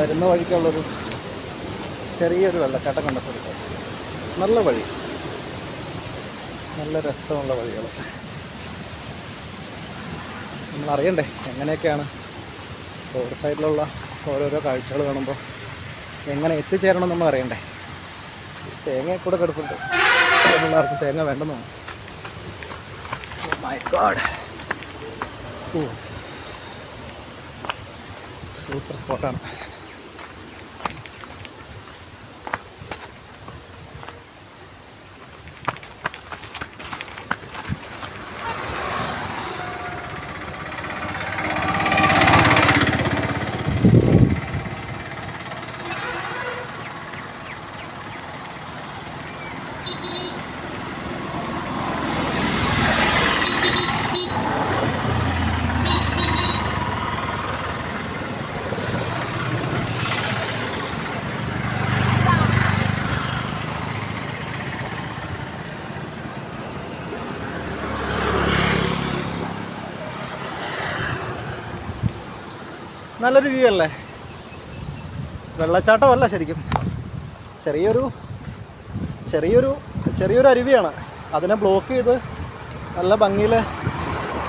വരുന്ന വഴിക്കുള്ളൊരു ചെറിയൊരു വെള്ളച്ചാട്ടം കണ്ടപ്പോൾ നല്ല വഴി, നല്ല രസമുള്ള വഴികൾ. നമ്മളറിയണ്ടേ എങ്ങനെയൊക്കെയാണ് റോഡ് സൈഡിലുള്ള ഓരോരോ കാഴ്ചകൾ കാണുമ്പോൾ എങ്ങനെ എത്തിച്ചേരണം നമ്മൾ അറിയണ്ടേ. തേങ്ങ കൂടെ കിടപ്പുണ്ട്, എല്ലാവർക്കും തേങ്ങ വേണ്ടെന്ന് തോന്നുന്നു. മൈ ഗോഡ്, സൂപ്പർ സ്പോട്ടാണ്. നല്ലൊരു വ്യൂ അല്ലേ? വെള്ളച്ചാട്ടമല്ല ശരിക്കും, ചെറിയൊരു അരുവിയാണ്. അതിനെ ബ്ലോക്ക് ചെയ്ത് നല്ല ഭംഗിയിൽ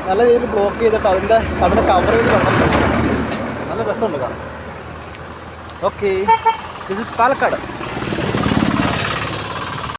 നല്ല രീതിയിൽ ബ്ലോക്ക് ചെയ്തിട്ട് അതിനെ കവർ ചെയ്ത് വെള്ളം നല്ല രസമുണ്ട് കാണാൻ. Okay, this is Palakkad.